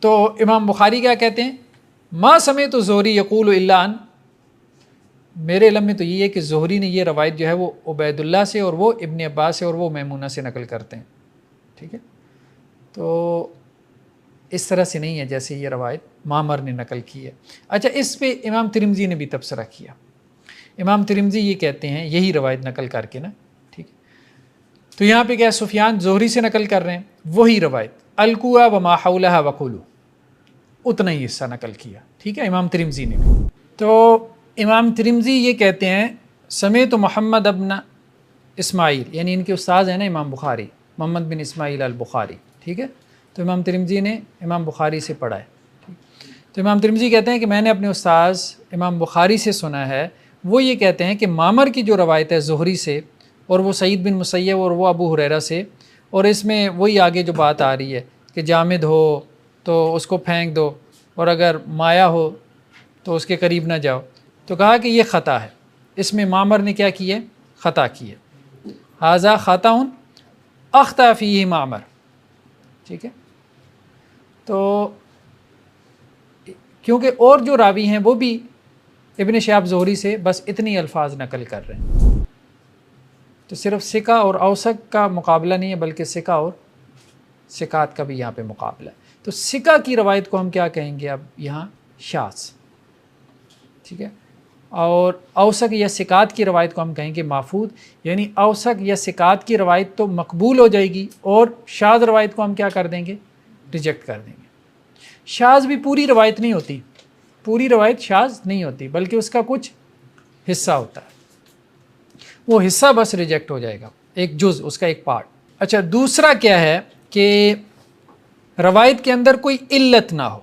تو امام بخاری کیا کہتے ہیں؟ ما سمعت زہری یقول الا ان، میرے علم میں تو یہ ہے کہ زہری نے یہ روایت جو ہے وہ عبید اللہ سے اور وہ ابن عباس سے اور وہ میمونہ سے نقل کرتے ہیں. ٹھیک ہے، تو اس طرح سے نہیں ہے جیسے یہ روایت معمر نے نقل کی ہے. اچھا، اس پہ امام ترمذی نے بھی تبصرہ کیا. امام ترمذی یہ کہتے ہیں یہی روایت نقل کر کے نا، ٹھیک ہے، تو یہاں پہ کیا سفیان زہری سے نقل کر رہے ہیں وہی روایت، الکوا وما حولها وقولوا، اتنا ہی حصہ نقل کیا. ٹھیک ہے، امام ترمذی نے بھی. تو امام ترمذی یہ کہتے ہیں سمیت محمد ابن اسماعیل، یعنی ان کے استاذ ہیں نا امام بخاری، محمد بن اسماعیل البخاری. ٹھیک ہے، تو امام ترمذی نے امام بخاری سے پڑھا ہے. تو امام ترمذی کہتے ہیں کہ میں نے اپنے استاذ امام بخاری سے سنا ہے، وہ یہ کہتے ہیں کہ معمر کی جو روایت ہے زہری سے، اور وہ سعید بن مسیب اور وہ ابو ہریرہ سے، اور اس میں وہی آگے جو بات آ رہی ہے کہ جامد ہو تو اس کو پھینک دو، اور اگر مایا ہو تو اس کے قریب نہ جاؤ. تو کہا کہ یہ خطا ہے، اس میں معمر نے کیا کی ہے؟ خطا کی ہے. ھذا خطا اخطا فیہ معمر. ٹھیک ہے، تو کیونکہ اور جو راوی ہیں وہ بھی ابن شہاب زہری سے بس اتنی الفاظ نقل کر رہے ہیں. تو صرف ثقہ اور اوثق کا مقابلہ نہیں ہے، بلکہ ثقہ اور ثقات کا بھی یہاں پہ مقابلہ ہے. تو ثقہ کی روایت کو ہم کیا کہیں گے اب یہاں؟ شاذ. ٹھیک ہے، اور اوثق یا ثقات کی روایت کو ہم کہیں گے محفوظ. یعنی اوثق یا ثقات کی روایت تو مقبول ہو جائے گی، اور شاذ روایت کو ہم کیا کر دیں گے؟ ریجیکٹ کر دیں گے. شاذ بھی پوری روایت نہیں ہوتی، پوری روایت شاذ نہیں ہوتی، بلکہ اس کا کچھ حصہ ہوتا ہے، وہ حصہ بس ریجیکٹ ہو جائے گا، ایک جز، اس کا ایک پارٹ. اچھا، دوسرا کیا ہے کہ روایت کے اندر کوئی علت نہ ہو.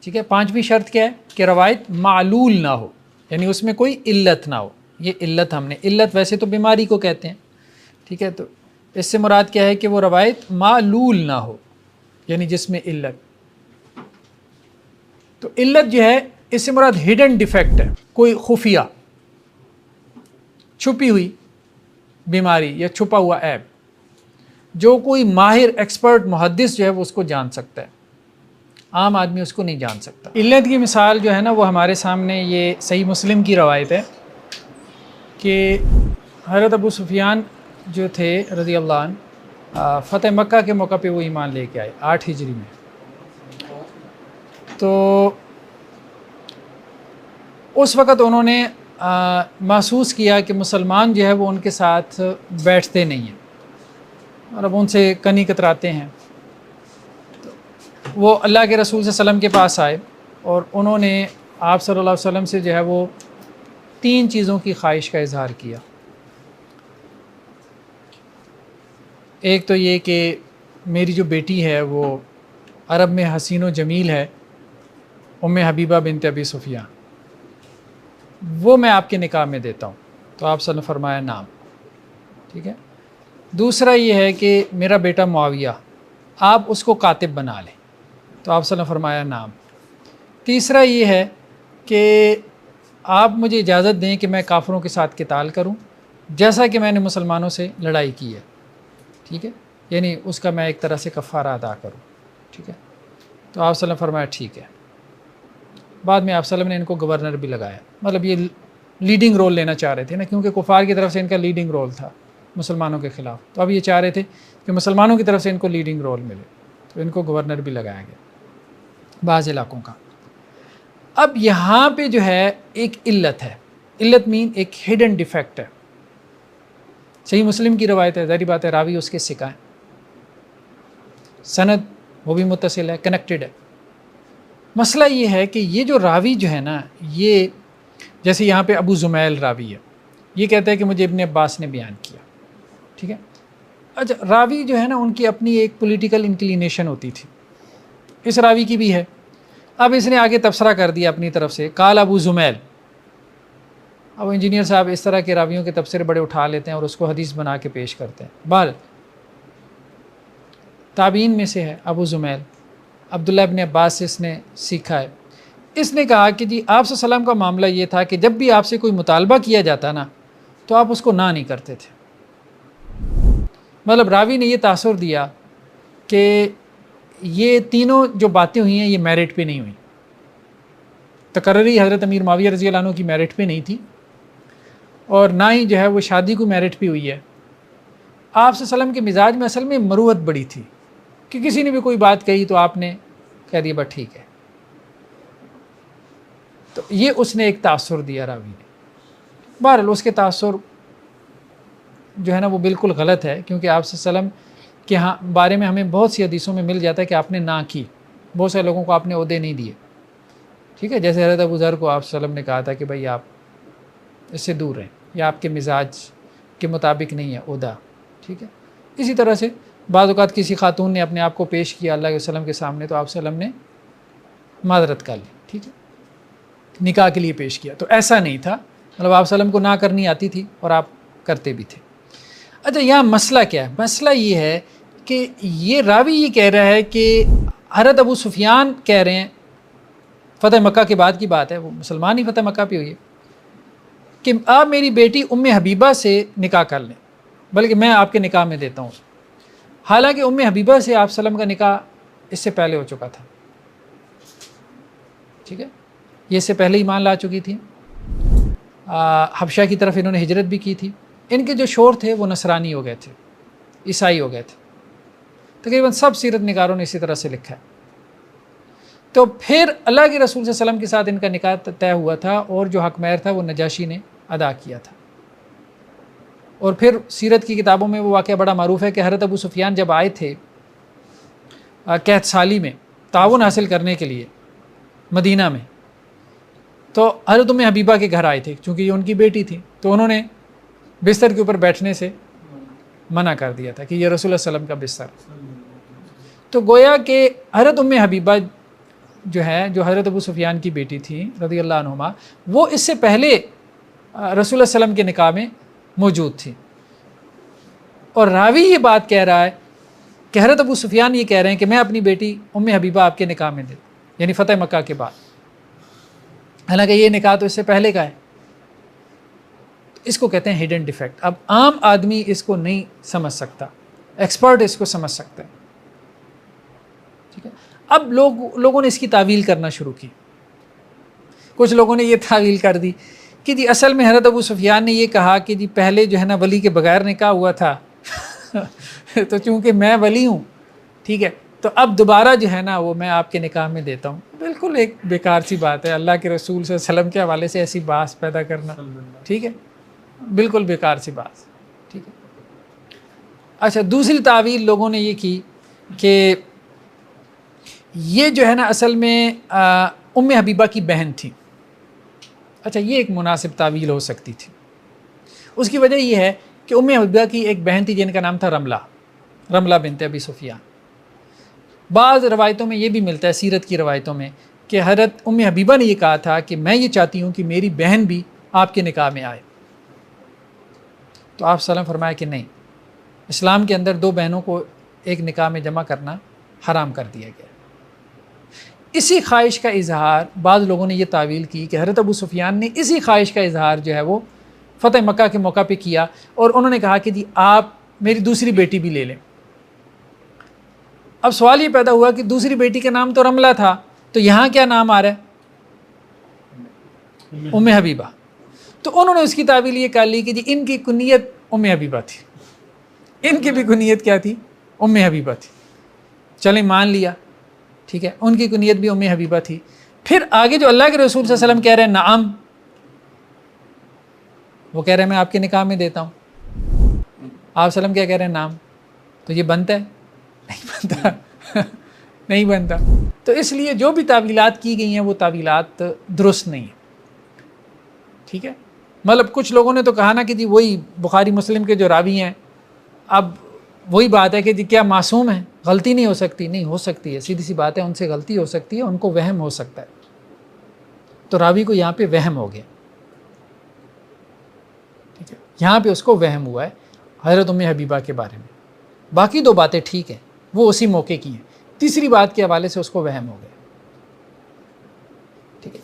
ٹھیک ہے، پانچویں شرط کیا ہے؟ کہ روایت معلول نہ ہو، یعنی اس میں کوئی علت نہ ہو. یہ علت ہم نے، علت ویسے تو بیماری کو کہتے ہیں. ٹھیک ہے، تو اس سے مراد کیا ہے کہ وہ روایت معلول نہ ہو، یعنی جس میں علت. تو علت جو ہے اس سے مراد ہڈن ڈیفیکٹ ہے، کوئی خفیہ چھپی ہوئی بیماری یا چھپا ہوا عیب، جو کوئی ماہر ایکسپرٹ محدث جو ہے وہ اس کو جان سکتا ہے، عام آدمی اس کو نہیں جان سکتا. علت کی مثال جو ہے نا وہ ہمارے سامنے یہ صحیح مسلم کی روایت ہے کہ حضرت ابو سفیان جو تھے رضی اللہ عنہ، فتح مکہ کے موقع پہ وہ ایمان لے کے آئے 8 ہجری میں. تو اس وقت انہوں نے محسوس کیا کہ مسلمان جو ہے وہ ان کے ساتھ بیٹھتے نہیں ہیں، اور اب ان سے کنی کتراتے ہیں. تو وہ اللہ کے رسول صلی اللہ علیہ وسلم کے پاس آئے، اور انہوں نے آپ صلی اللہ علیہ وسلم سے جو ہے وہ 3 چیزوں کی خواہش کا اظہار کیا. ایک تو یہ کہ میری جو بیٹی ہے وہ عرب میں حسین و جمیل ہے، ام حبیبہ بنت ابی سفیان، وہ میں آپ کے نکاح میں دیتا ہوں. تو آپ صلی اللہ علیہ وسلم نے فرمایا نام. ٹھیک ہے. دوسرا یہ ہے کہ میرا بیٹا معاویہ، آپ اس کو کاتب بنا لیں. تو آپ صلی اللہ علیہ وسلم نے فرمایا نام. تیسرا یہ ہے کہ آپ مجھے اجازت دیں کہ میں کافروں کے ساتھ قتال کروں، جیسا کہ میں نے مسلمانوں سے لڑائی کی ہے. ٹھیک ہے، یعنی اس کا میں ایک طرح سے کفارہ ادا کروں. ٹھیک ہے. تو آپ صلی اللہ علیہ وسلم نے فرمایا ٹھیک ہے. بعد میں آپ صلی اللہ علیہ وسلم نے ان کو گورنر بھی لگایا، مطلب یہ لیڈنگ رول لینا چاہ رہے تھے نا، کیونکہ کفار کی طرف سے ان کا لیڈنگ رول تھا مسلمانوں کے خلاف. تو اب یہ چاہ رہے تھے کہ مسلمانوں کی طرف سے ان کو لیڈنگ رول ملے، تو ان کو گورنر بھی لگایا گیا بعض علاقوں کا. اب یہاں پہ جو ہے ایک علت ہے، علت مین ایک ہڈن ڈیفیکٹ ہے. صحیح مسلم کی روایت ہے، ظاہری بات ہے راوی اس کے ثقہ ہے، سند وہ بھی متصل ہے، کنیکٹڈ ہے. مسئلہ یہ ہے کہ یہ جو راوی جو ہے نا، یہ جیسے یہاں پہ ابو زمیل راوی ہے، یہ کہتا ہے کہ مجھے ابن عباس نے بیان کیا. ٹھیک ہے. اچھا، راوی جو ہے نا ان کی اپنی ایک پولیٹیکل انکلینیشن ہوتی تھی، اس راوی کی بھی ہے. اب اس نے آگے تبصرہ کر دیا اپنی طرف سے، قال ابو زمیل. اب انجینئر صاحب اس طرح کے راویوں کے تبصرے بڑے اٹھا لیتے ہیں اور اس کو حدیث بنا کے پیش کرتے ہیں. بال تابعین میں سے ہے ابو زمیل. عبداللہ ابن عباس سے اس نے سیکھا ہے. اس نے کہا کہ جی آپ صلی اللہ علیہ وسلم کا معاملہ یہ تھا کہ جب بھی آپ سے کوئی مطالبہ کیا جاتا نا تو آپ اس کو نہ نہیں کرتے تھے. مطلب راوی نے یہ تاثر دیا کہ یہ تینوں جو باتیں ہوئی ہیں یہ میرٹ پہ نہیں ہوئی. تقرری حضرت امیر معاویہ رضی اللہ عنہ کی میرٹ پہ نہیں تھی، اور نہ ہی جو ہے وہ شادی کو میرٹ پہ ہوئی ہے. آپ صلی اللہ علیہ وسلم کے مزاج میں اصل میں مروت بڑی تھی کہ کسی نے بھی کوئی بات کہی تو آپ نے کہہ دیا بس ٹھیک ہے. تو یہ اس نے ایک تاثر دیا راوی نے. بہرحال اس کے تاثر جو ہے نا وہ بالکل غلط ہے، کیونکہ آپ صلی اللہ علیہ وسلم کے بارے میں ہمیں بہت سی حدیثوں میں مل جاتا ہے کہ آپ نے نہ کی. بہت سے لوگوں کو آپ نے عہدے نہیں دیے، ٹھیک ہے. جیسے حضرت ابو ذر کو آپ صلی اللہ علیہ وسلم نے کہا تھا کہ بھائی آپ اس سے دور رہیں، یا آپ کے مزاج کے مطابق نہیں ہے عہدہ، ٹھیک ہے. اسی طرح سے بعض اوقات کسی خاتون نے اپنے آپ کو پیش کیا اللہ کے وسلم کے سامنے تو آپ صلی اللہ علیہ وسلم نے معذرت کر لی، ٹھیک ہے، نکاح کے لیے پیش کیا. تو ایسا نہیں تھا، مطلب آپ صلی اللہ علیہ وسلم کو نہ کرنی آتی تھی اور آپ کرتے بھی تھے. اچھا یہاں مسئلہ کیا ہے؟ مسئلہ یہ ہے کہ یہ راوی یہ کہہ رہا ہے کہ حضرت ابو سفیان کہہ رہے ہیں، فتح مکہ کے بعد کی بات ہے، وہ مسلمان ہی فتح مکہ پہ ہوئی ہے، کہ آپ میری بیٹی ام حبیبہ سے نکاح کر لیں، بلکہ میں آپ کے نکاح میں دیتا ہوں. حالانکہ ام حبیبہ سے آپ صلی اللہ علیہ وسلم کا نکاح اس سے پہلے ہو چکا تھا، ٹھیک ہے. یہ اس سے پہلے ایمان لا چکی تھی، حبشہ کی طرف انہوں نے ہجرت بھی کی تھی. ان کے جو شور تھے وہ نصرانی ہو گئے تھے، عیسائی ہو گئے تھے. تقریباً سب سیرت نگاروں نے اسی طرح سے لکھا ہے. تو پھر اللہ کے رسول صلی اللہ علیہ وسلم کے ساتھ ان کا نکاح طے ہوا تھا، اور جو حق مہر تھا وہ نجاشی نے ادا کیا تھا. اور پھر سیرت کی کتابوں میں وہ واقعہ بڑا معروف ہے کہ حضرت ابو سفیان جب آئے تھے قحط سالی میں تعاون حاصل کرنے کے لیے مدینہ میں، تو حضرت ام حبیبہ کے گھر آئے تھے، چونکہ یہ ان کی بیٹی تھی. تو انہوں نے بستر کے اوپر بیٹھنے سے منع کر دیا تھا کہ یہ رسول اللہ صلی اللہ علیہ وسلم کا بستر. تو گویا کہ حضرت ام حبیبہ جو ہے، جو حضرت ابو سفیان کی بیٹی تھی رضی اللہ عنہما، وہ اس سے پہلے رسول اللہ صلی اللہ علیہ وسلم کے نکاح میں موجود تھی. اور راوی یہ بات کہہ رہا ہے کہ حضرت ابو سفیان یہ کہہ رہے ہیں کہ میں اپنی بیٹی ام حبیبہ آپ کے نکاح میں دے، یعنی فتح مکہ کے بعد. حالانکہ یہ نکاح تو اس سے پہلے کا ہے. اس کو کہتے ہیں ہڈن ڈیفیکٹ. اب عام آدمی اس کو نہیں سمجھ سکتا، ایکسپرٹ اس کو سمجھ سکتا ہے، ٹھیک ہے. اب لوگوں نے اس کی تعویل کرنا شروع کی. کچھ لوگوں نے یہ تعویل کر دی کہ جی اصل میں حضرت ابو سفیان نے یہ کہا کہ جی پہلے جو ہے نا ولی کے بغیر نکاح ہوا تھا تو چونکہ میں ولی ہوں، ٹھیک ہے، تو اب دوبارہ جو ہے نا وہ میں آپ کے نکاح میں دیتا ہوں. بالکل ایک بیکار سی بات ہے اللہ کے رسول صلی اللہ علیہ وسلم کے حوالے سے ایسی بات پیدا کرنا، ٹھیک ہے، بالکل بیکار سی بات، ٹھیک ہے. اچھا دوسری تعویل لوگوں نے یہ کی کہ یہ جو ہے نا اصل میں ام حبیبہ کی بہن تھی. اچھا یہ ایک مناسب تعویل ہو سکتی تھی. اس کی وجہ یہ ہے کہ ام حبیبہ کی ایک بہن تھی جن کا نام تھا رملہ بنت ابی سفیان. بعض روایتوں میں یہ بھی ملتا ہے، سیرت کی روایتوں میں، کہ حضرت ام حبیبہ نے یہ کہا تھا کہ میں یہ چاہتی ہوں کہ میری بہن بھی آپ کے نکاح میں آئے. تو آپ صلی اللہ علیہ وسلم فرمایا کہ نہیں، اسلام کے اندر دو بہنوں کو ایک نکاح میں جمع کرنا حرام کر دیا گیا. اسی خواہش کا اظہار بعض لوگوں نے یہ تعویل کی کہ حضرت ابو سفیان نے اسی خواہش کا اظہار جو ہے وہ فتح مکہ کے موقع پہ کیا، اور انہوں نے کہا کہ جی آپ میری دوسری بیٹی بھی لے لیں. اب سوال یہ پیدا ہوا کہ دوسری بیٹی کا نام تو رملہ تھا، تو یہاں کیا نام آ رہا ہے؟ ام حبیبہ. تو انہوں نے اس کی تعویل یہ کر لی کہ جی ان کی کنیت ام حبیبہ تھی، ان کی بھی کنیت کیا تھی؟ ام حبیبہ تھی. چلیں مان لیا، ٹھیک ہے، ان کی کنیت بھی ام حبیبہ تھی. پھر آگے جو اللہ کے رسول صلی اللہ علیہ وسلم کہہ رہے ہیں نعم، وہ کہہ رہے ہیں میں آپ کے نکاح میں دیتا ہوں. آپ صلی اللہ علیہ وسلم کیا کہہ رہے ہیں نعم. تو یہ بنتا ہے؟ نہیں بنتا نہیں بنتا. تو اس لیے جو بھی تعویلات کی گئی ہیں وہ تعویلات درست نہیں ہیں، ٹھیک ہے. مطلب کچھ لوگوں نے تو کہا نا کہ جی وہی بخاری مسلم کے جو راوی ہیں، اب وہی بات ہے کہ جی کیا معصوم ہے، غلطی نہیں ہو سکتی؟ نہیں ہو سکتی ہے، سیدھی سی بات ہے، ان سے غلطی ہو سکتی ہے، ان کو وہم ہو سکتا ہے. تو راوی کو یہاں پہ وہم ہو گیا، ٹھیک ہے، یہاں پہ اس کو وہم ہوا ہے حضرت ام حبیبہ کے بارے میں. باقی دو باتیں ٹھیک ہیں، وہ اسی موقع کی ہیں. تیسری بات کے حوالے سے اس کو وہم ہو گیا. ٹھیک ہے,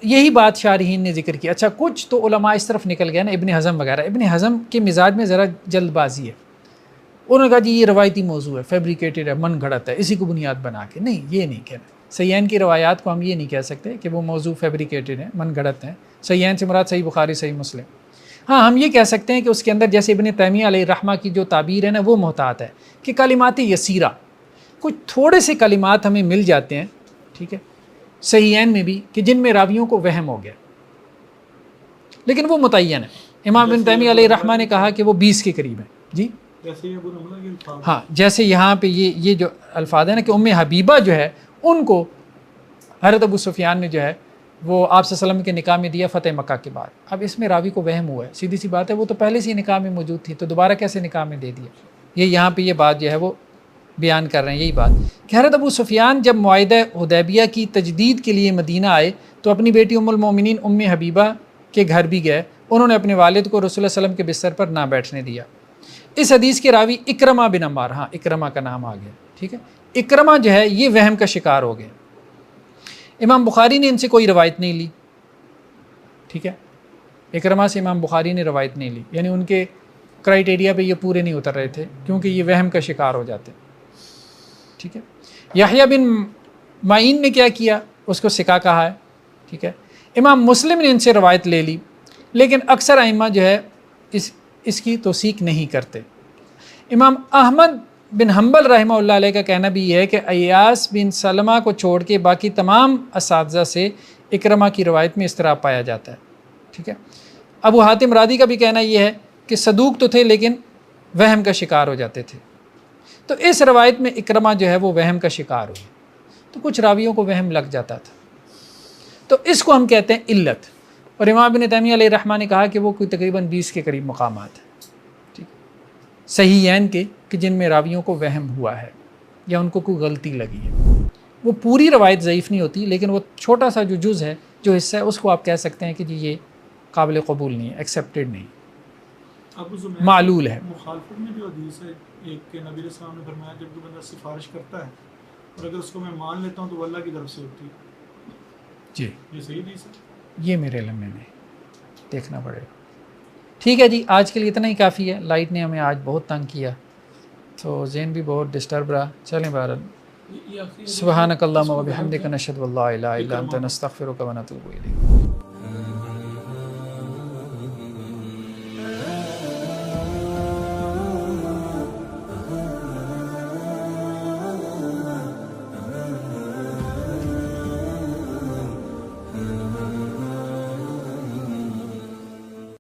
یہی بات شارحین نے ذکر کی. اچھا کچھ تو علماء اس طرف نکل گیا نا, ابن حزم وغیرہ, ابن حزم کے مزاج میں ذرا جلد بازی ہے. انہوں نے کہا جی یہ روایتی موضوع ہے, فیبریکیٹڈ ہے, من گھڑت ہے, اسی کو بنیاد بنا کے. نہیں, یہ نہیں کہنا. صحیحین کی روایات کو ہم یہ نہیں کہہ سکتے کہ وہ موضوع فیبریکیٹڈ ہیں, من گھڑت ہیں. صحیحین سے مراد صحیح بخاری, صحیح مسلم. ہاں ہم یہ کہہ سکتے ہیں کہ اس کے اندر جیسے ابن تیمیہ علیہ الرحمہ کی جو تعبیر ہے نا وہ محتاط ہے کہ کلمات یسیرہ, کچھ تھوڑے سے کلمات ہمیں مل جاتے ہیں, ٹھیک ہے, صحیحین میں بھی, کہ جن میں راویوں کو وہم ہو گیا, لیکن وہ متعین ہے. امام ابن تیمیہ علیہ الرحمہ نے کہا کہ وہ 20 کے قریب ہیں. جی ہاں, جیسے یہاں پہ یہ جو الفاظ ہیں نا کہ ام حبیبہ جو ہے ان کو حضرت ابو سفیان نے جو ہے وہ آپ صلی اللہ علیہ وسلم کے نکاح میں دیا فتح مکہ کے بعد. اب اس میں راوی کو وہم ہوا ہے, سیدھی سی بات ہے, وہ تو پہلے سے ہی نکاح میں موجود تھی, تو دوبارہ کیسے نکاح میں دے دیا. یہ یہاں پہ یہ بات جو ہے وہ بیان کر رہے ہیں, یہی بات کہ حضرت ابو سفیان جب معاہدہ حدیبیہ کی تجدید کے لیے مدینہ آئے تو اپنی بیٹی ام المومنین ام حبیبہ کے گھر بھی گئے. انہوں نے اپنے والد کو رسول اللہ علیہ وسلم کے بستر پر نہ بیٹھنے دیا. اس حدیث کے راوی اکرمہ بن عمار, ہاں اکرمہ کا نام آ گیا, ٹھیک ہے. اکرمہ جو ہے یہ وہم کا شکار ہو گئے. امام بخاری نے ان سے کوئی روایت نہیں لی, ٹھیک ہے. اکرمہ سے امام بخاری نے روایت نہیں لی, یعنی ان کے کرائٹیریا پہ یہ پورے نہیں اتر رہے تھے کیونکہ یہ وہم کا شکار ہو جاتے, ٹھیک ہے. یحییٰ بن معین نے کیا کیا, اس کو سکا کہا ہے, ٹھیک ہے. امام مسلم نے ان سے روایت لے لی, لیکن اکثر ائمہ جو ہے اس کی توثیق نہیں کرتے. امام احمد بن حنبل رحمہ اللہ علیہ کا کہنا بھی یہ ہے کہ ایاس بن سلمہ کو چھوڑ کے باقی تمام اساتذہ سے اکرمہ کی روایت میں اضطراب پایا جاتا ہے, ٹھیک ہے. ابو حاتم رازی کا بھی کہنا یہ ہے کہ صدوق تو تھے لیکن وہم کا شکار ہو جاتے تھے. تو اس روایت میں اکرمہ جو ہے وہ وہم کا شکار ہوئے, تو کچھ راویوں کو وہم لگ جاتا تھا, تو اس کو ہم کہتے ہیں علت. اور امام ابن تیمیہ علیہ الرحمہ نے کہا کہ وہ کوئی تقریباً 20 کے قریب مقامات ہیں, ٹھیک, صحیحین کے, کہ جن میں راویوں کو وہم ہوا ہے یا ان کو کوئی غلطی لگی ہے. وہ پوری روایت ضعیف نہیں ہوتی, لیکن وہ چھوٹا سا جو جز ہے, جو حصہ ہے, اس کو آپ کہہ سکتے ہیں کہ جی یہ قابل قبول نہیں ہے, ایکسیپٹیڈ نہیں, معلول ہے. مخالفت میں جو حدیث ہے ایک کہ نبی علیہ السلام نے فرمایا جب کوئی بندہ سفارش کرتا ہے اور اگر اس کو میں مان لیتا ہوں تو وہ اللہ کی طرف سے ہوتی ہے, جی یہ صحیح حدیث ہے؟ یہ میرے علم میں نہیں, دیکھنا پڑے گا. ٹھیک ہے جی, آج کے لیے اتنا ہی کافی ہے. لائٹ نے ہمیں آج بہت تنگ کیا, تو ذہن بھی بہت ڈسٹرب رہا. چلیں بہرحال, سبحانک اللہم و بحمدک نشہد ان لا الہ الا انت نستغفرک و نتوب الیک.